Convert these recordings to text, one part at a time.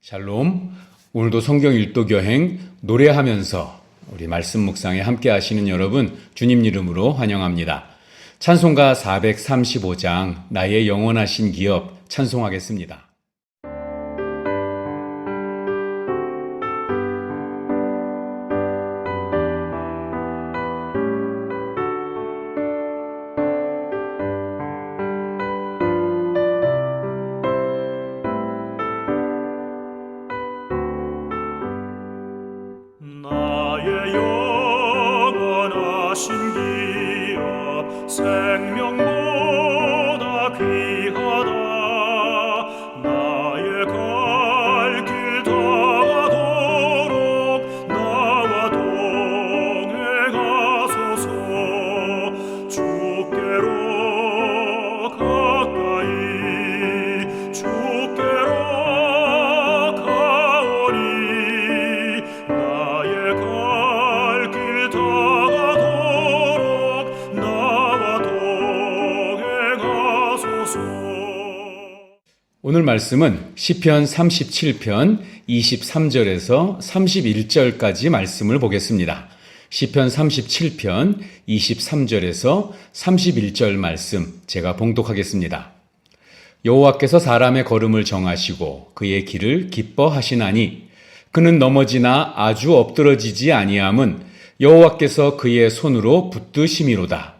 샬롬. 오늘도 성경 일독 여행 노래하면서 우리 말씀 묵상에 함께 하시는 여러분 주님 이름으로 환영합니다. 찬송가 435장 나의 영원하신 기업 찬송하겠습니다. 생명보다 귀하다. 나의 갈 길 다가도록 나와 동행하소서. 주께로 가까이 주께로 가오니 나의 갈 길 다가도록 나와 동행하소서. 오늘 말씀은 시편 37편 23절에서 31절까지 말씀을 보겠습니다. 시편 37편 23절에서 31절 말씀 제가 봉독하겠습니다. 여호와께서 사람의 걸음을 정하시고 그의 길을 기뻐하시나니 그는 넘어지나 아주 엎드러지지 아니함은 여호와께서 그의 손으로 붙드심이로다.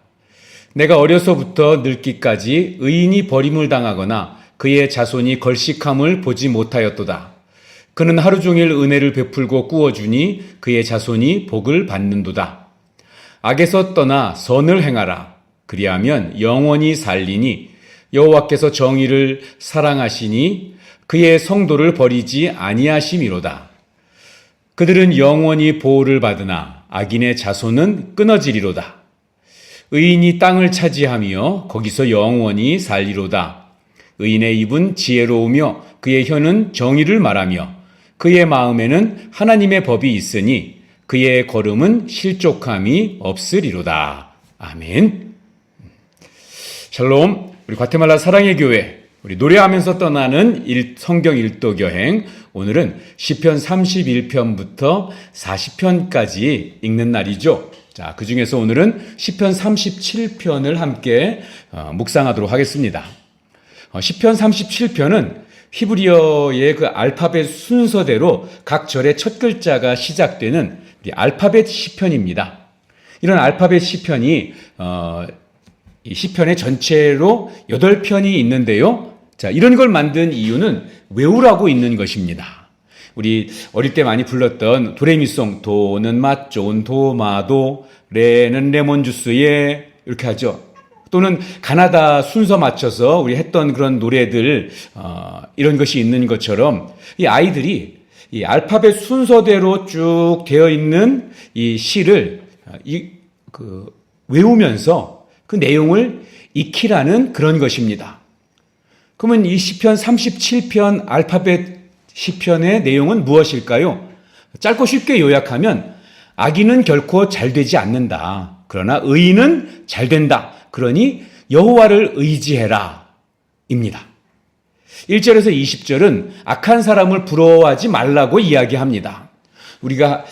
내가 어려서부터 늙기까지 의인이 버림을 당하거나 그의 자손이 걸식함을 보지 못하였도다. 그는 하루 종일 은혜를 베풀고 꾸어주니 그의 자손이 복을 받는도다. 악에서 떠나 선을 행하라. 그리하면 영원히 살리니 여호와께서 정의를 사랑하시니 그의 성도를 버리지 아니하심이로다. 그들은 영원히 보호를 받으나 악인의 자손은 끊어지리로다. 의인이 땅을 차지하며 거기서 영원히 살리로다. 의인의 입은 지혜로우며 그의 혀는 정의를 말하며 그의 마음에는 하나님의 법이 있으니 그의 걸음은 실족함이 없으리로다. 아멘. 샬롬. 우리 과테말라 사랑의 교회, 우리 노래하면서 떠나는 성경 일독 여행, 오늘은 시편 31편부터 40편까지 읽는 날이죠. 자, 그 중에서 오늘은 시편 37편을 함께 묵상하도록 하겠습니다. 시편 37편은 히브리어의 그 알파벳 순서대로 각 절의 첫 글자가 시작되는 알파벳 시편입니다. 이런 알파벳 시편이 이 시편의 전체로 8편이 있는데요. 자, 이런 걸 만든 이유는 외우라고 있는 것입니다. 우리 어릴 때 많이 불렀던 도레미송, 도는 맞존, 도마도, 레는 레몬주스에 이렇게 하죠. 또는 가나다 순서 맞춰서 우리 했던 그런 노래들, 이런 것이 있는 것처럼 이 아이들이 이 알파벳 순서대로 쭉 되어 있는 이 시를 외우면서 그 내용을 익히라는 그런 것입니다. 그러면 이 시편 37편 알파벳 시편의 내용은 무엇일까요? 짧고 쉽게 요약하면 악인은 결코 잘 되지 않는다. 그러나 의인은 잘 된다. 그러니 여호와를 의지해라 입니다. 1절에서 20절은 악한 사람을 부러워하지 말라고 이야기합니다. 우리가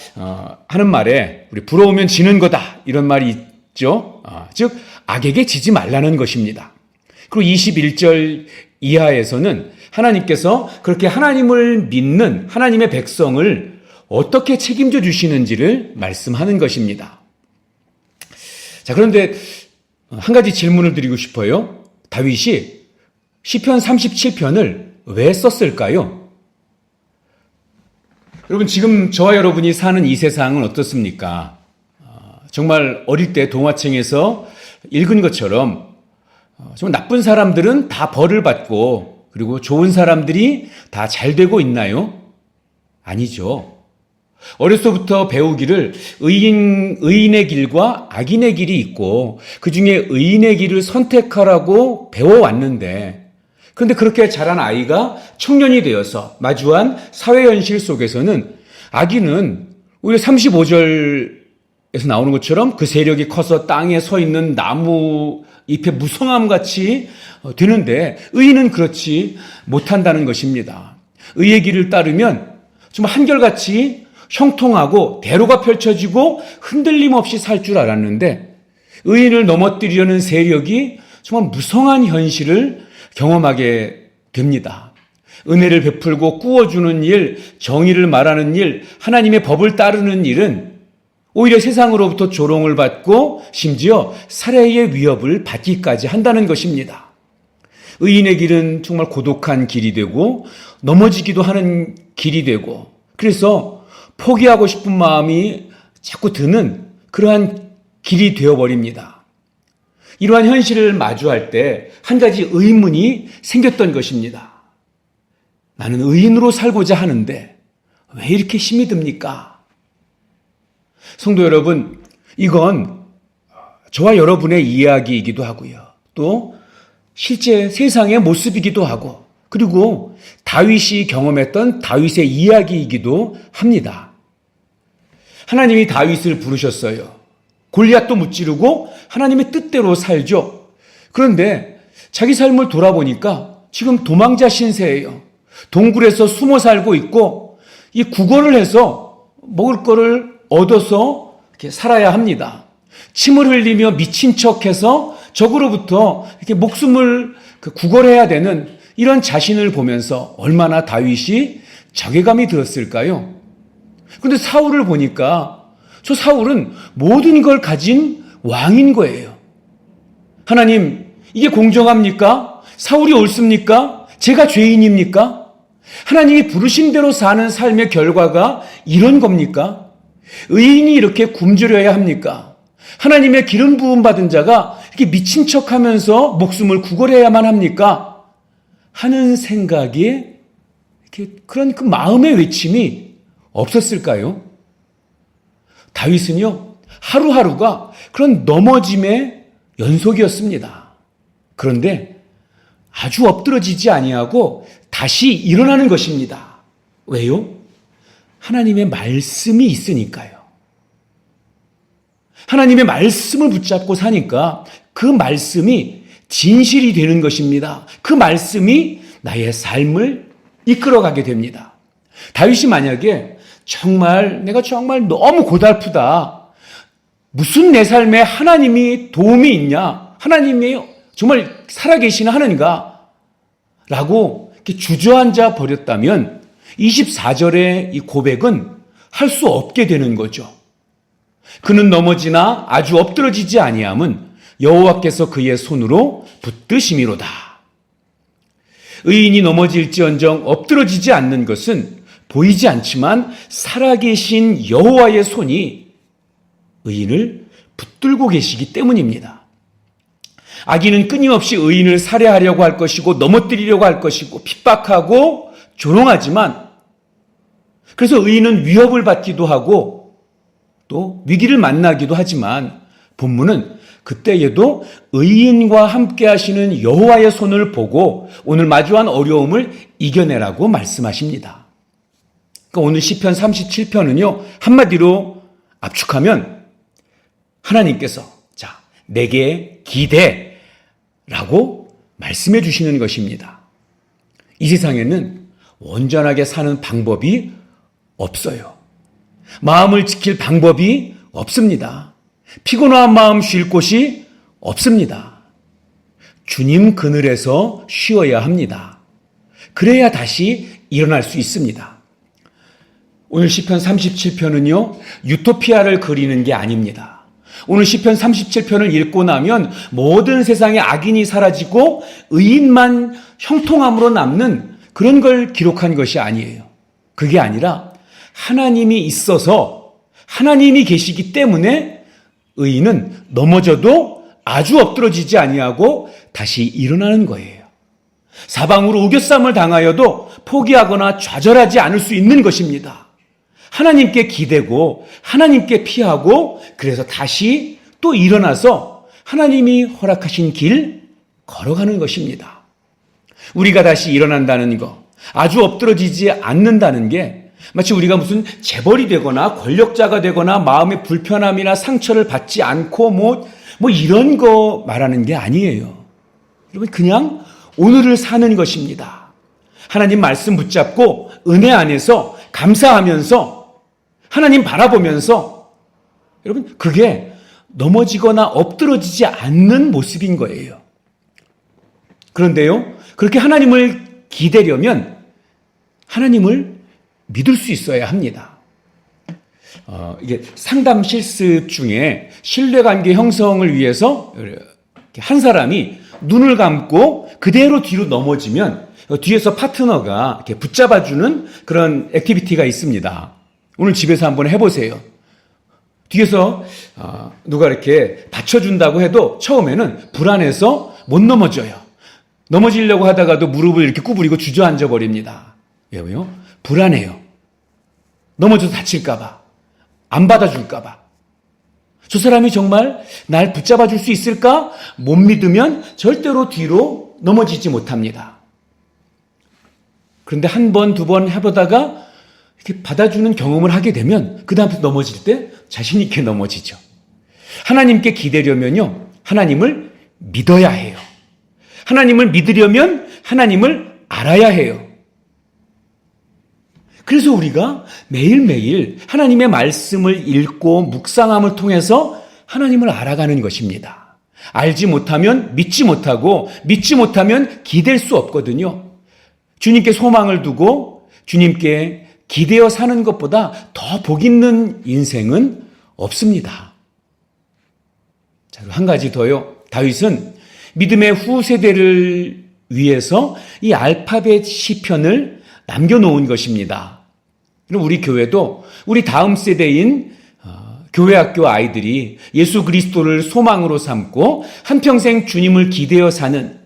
하는 말에 우리 부러우면 지는 거다 이런 말이 있죠. 즉 악에게 지지 말라는 것입니다. 그리고 21절 이하에서는 하나님께서 그렇게 하나님을 믿는 하나님의 백성을 어떻게 책임져 주시는지를 말씀하는 것입니다. 자, 그런데 한 가지 질문을 드리고 싶어요. 다윗이 시편 37편을 왜 썼을까요? 여러분, 지금 저와 여러분이 사는 이 세상은 어떻습니까? 정말 어릴 때 동화책에서 읽은 것처럼 정말 나쁜 사람들은 다 벌을 받고 그리고 좋은 사람들이 다 잘 되고 있나요? 아니죠. 어려서부터 배우기를 의인의 길과 악인의 길이 있고 그 중에 의인의 길을 선택하라고 배워왔는데, 그런데 그렇게 자란 아이가 청년이 되어서 마주한 사회 현실 속에서는 악인은 오히려 35절에서 나오는 것처럼 그 세력이 커서 땅에 서 있는 나무 잎의 무성함같이 되는데 의인은 그렇지 못한다는 것입니다. 의의 길을 따르면 정말 한결같이 형통하고 대로가 펼쳐지고 흔들림 없이 살 줄 알았는데 의인을 넘어뜨리려는 세력이 정말 무성한 현실을 경험하게 됩니다. 은혜를 베풀고 꾸어주는 일, 정의를 말하는 일, 하나님의 법을 따르는 일은 오히려 세상으로부터 조롱을 받고 심지어 살해의 위협을 받기까지 한다는 것입니다. 의인의 길은 정말 고독한 길이 되고 넘어지기도 하는 길이 되고 그래서 포기하고 싶은 마음이 자꾸 드는 그러한 길이 되어버립니다. 이러한 현실을 마주할 때 한 가지 의문이 생겼던 것입니다. 나는 의인으로 살고자 하는데 왜 이렇게 힘이 듭니까? 성도 여러분, 이건 저와 여러분의 이야기이기도 하고요. 또 실제 세상의 모습이기도 하고 그리고 다윗이 경험했던 다윗의 이야기이기도 합니다. 하나님이 다윗을 부르셨어요. 골리앗도 무찌르고 하나님의 뜻대로 살죠. 그런데 자기 삶을 돌아보니까 지금 도망자 신세예요. 동굴에서 숨어 살고 있고 이 구걸을 해서 먹을 거를 얻어서 이렇게 살아야 합니다. 침을 흘리며 미친 척해서 적으로부터 이렇게 목숨을 구걸해야 되는 이런 자신을 보면서 얼마나 다윗이 자괴감이 들었을까요? 그런데 사울을 보니까 저 사울은 모든 걸 가진 왕인 거예요. 하나님, 이게 공정합니까? 사울이 옳습니까? 제가 죄인입니까? 하나님이 부르신 대로 사는 삶의 결과가 이런 겁니까? 의인이 이렇게 굶주려야 합니까? 하나님의 기름 부음 받은 자가 이렇게 미친 척하면서 목숨을 구걸해야만 합니까? 하는 생각이 이렇게 그런 그 마음의 외침이 없었을까요? 다윗은요, 하루하루가 그런 넘어짐의 연속이었습니다. 그런데 아주 엎드러지지 아니하고 다시 일어나는 것입니다. 왜요? 하나님의 말씀이 있으니까요. 하나님의 말씀을 붙잡고 사니까 그 말씀이 진실이 되는 것입니다. 그 말씀이 나의 삶을 이끌어가게 됩니다. 다윗이 만약에 내가 정말 너무 고달프다. 무슨 내 삶에 하나님이 도움이 있냐? 하나님이 정말 살아계시는 하나님인가? 라고 이렇게 주저앉아 버렸다면 24절의 이 고백은 할 수 없게 되는 거죠. 그는 넘어지나 아주 엎드러지지 아니함은 여호와께서 그의 손으로 붙드심이로다. 의인이 넘어질지언정 엎드러지지 않는 것은 보이지 않지만 살아계신 여호와의 손이 의인을 붙들고 계시기 때문입니다. 악인은 끊임없이 의인을 살해하려고 할 것이고 넘어뜨리려고 할 것이고 핍박하고 조롱하지만 그래서 의인은 위협을 받기도 하고 또 위기를 만나기도 하지만 본문은 그때에도 의인과 함께 하시는 여호와의 손을 보고 오늘 마주한 어려움을 이겨내라고 말씀하십니다. 그러니까 오늘 시편 37편은요. 한마디로 압축하면 하나님께서 내게 기대라고 말씀해 주시는 것입니다. 이 세상에는 온전하게 사는 방법이 없어요. 마음을 지킬 방법이 없습니다. 피곤한 마음 쉴 곳이 없습니다. 주님 그늘에서 쉬어야 합니다. 그래야 다시 일어날 수 있습니다. 오늘 시편 37편은요. 유토피아를 그리는 게 아닙니다. 오늘 시편 37편을 읽고 나면 모든 세상의 악인이 사라지고 의인만 형통함으로 남는 그런 걸 기록한 것이 아니에요. 그게 아니라 하나님이 있어서 하나님이 계시기 때문에 의인은 넘어져도 아주 엎드러지지 아니하고 다시 일어나는 거예요. 사방으로 우겨쌈을 당하여도 포기하거나 좌절하지 않을 수 있는 것입니다. 하나님께 기대고 하나님께 피하고 그래서 다시 또 일어나서 하나님이 허락하신 길 걸어가는 것입니다. 우리가 다시 일어난다는 거, 아주 엎드러지지 않는다는 게 마치 우리가 무슨 재벌이 되거나 권력자가 되거나 마음의 불편함이나 상처를 받지 않고 뭐 이런 거 말하는 게 아니에요. 여러분 그냥 오늘을 사는 것입니다. 하나님 말씀 붙잡고 은혜 안에서 감사하면서 하나님 바라보면서 여러분 그게 넘어지거나 엎드러지지 않는 모습인 거예요. 그런데요, 그렇게 하나님을 기대려면 하나님을 믿을 수 있어야 합니다. 이게 상담 실습 중에 신뢰관계 형성을 위해서 한 사람이 눈을 감고 그대로 뒤로 넘어지면 뒤에서 파트너가 이렇게 붙잡아주는 그런 액티비티가 있습니다. 오늘 집에서 한번 해보세요. 뒤에서 누가 이렇게 받쳐준다고 해도 처음에는 불안해서 못 넘어져요. 넘어지려고 하다가도 무릎을 이렇게 구부리고 주저앉아 버립니다. 왜요? 불안해요. 넘어져서 다칠까봐, 안 받아줄까봐. 저 사람이 정말 날 붙잡아줄 수 있을까? 못 믿으면 절대로 뒤로 넘어지지 못합니다. 그런데 한 번, 두 번 해보다가 이렇게 받아주는 경험을 하게 되면 그 다음부터 넘어질 때 자신 있게 넘어지죠. 하나님께 기대려면요, 하나님을 믿어야 해요. 하나님을 믿으려면 하나님을 알아야 해요. 그래서 우리가 매일매일 하나님의 말씀을 읽고 묵상함을 통해서 하나님을 알아가는 것입니다. 알지 못하면 믿지 못하고 믿지 못하면 기댈 수 없거든요. 주님께 소망을 두고 주님께 기대어 사는 것보다 더 복 있는 인생은 없습니다. 자, 한 가지 더요. 다윗은 믿음의 후세대를 위해서 이 알파벳 시편을 남겨놓은 것입니다. 그럼 우리 교회도 우리 다음 세대인 교회학교 아이들이 예수 그리스도를 소망으로 삼고 한평생 주님을 기대어 사는,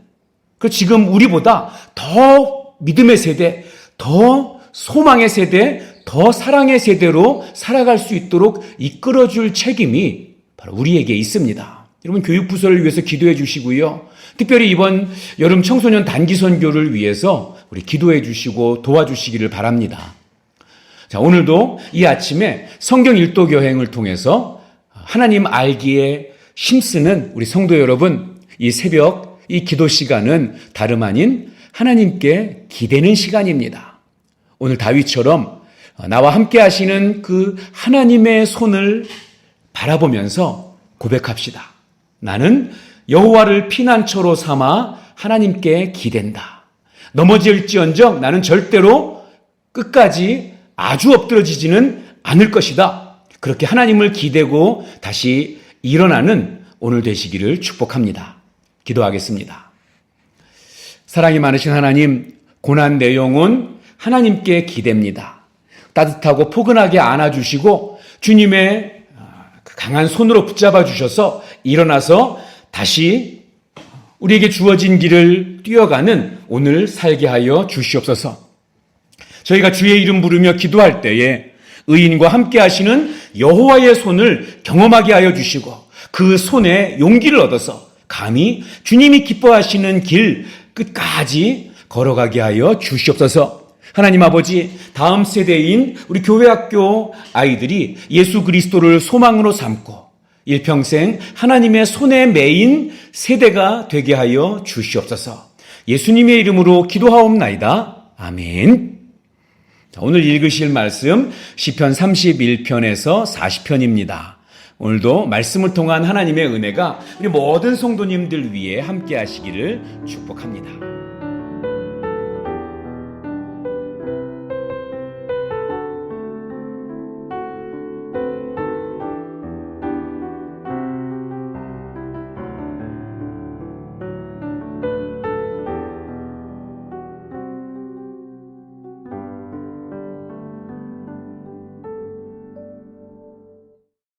그 지금 우리보다 더 믿음의 세대, 더 소망의 세대, 더 사랑의 세대로 살아갈 수 있도록 이끌어줄 책임이 바로 우리에게 있습니다. 여러분 교육부서를 위해서 기도해 주시고요. 특별히 이번 여름 청소년 단기 선교를 위해서 우리 기도해 주시고 도와주시기를 바랍니다. 자, 오늘도 이 아침에 성경 일도 여행을 통해서 하나님 알기에 힘쓰는 우리 성도 여러분, 이 새벽 이 기도 시간은 다름 아닌 하나님께 기대는 시간입니다. 오늘 다윗처럼 나와 함께 하시는 그 하나님의 손을 바라보면서 고백합시다. 나는 여호와를 피난처로 삼아 하나님께 기댄다. 넘어질지언정 나는 절대로 끝까지 아주 엎드러지지는 않을 것이다. 그렇게 하나님을 기대고 다시 일어나는 오늘 되시기를 축복합니다. 기도하겠습니다. 사랑이 많으신 하나님, 고난 내 영혼 하나님께 기댑니다. 따뜻하고 포근하게 안아주시고 주님의 강한 손으로 붙잡아 주셔서 일어나서 다시 우리에게 주어진 길을 뛰어가는 오늘 살게 하여 주시옵소서. 저희가 주의 이름 부르며 기도할 때에 의인과 함께 하시는 여호와의 손을 경험하게 하여 주시고 그 손에 용기를 얻어서 감히 주님이 기뻐하시는 길 끝까지 걸어가게 하여 주시옵소서. 하나님 아버지, 다음 세대인 우리 교회학교 아이들이 예수 그리스도를 소망으로 삼고 일평생 하나님의 손에 매인 세대가 되게 하여 주시옵소서. 예수님의 이름으로 기도하옵나이다. 아멘. 오늘 읽으실 말씀 시편 31편에서 40편입니다. 오늘도 말씀을 통한 하나님의 은혜가 우리 모든 성도님들 위해 함께 하시기를 축복합니다.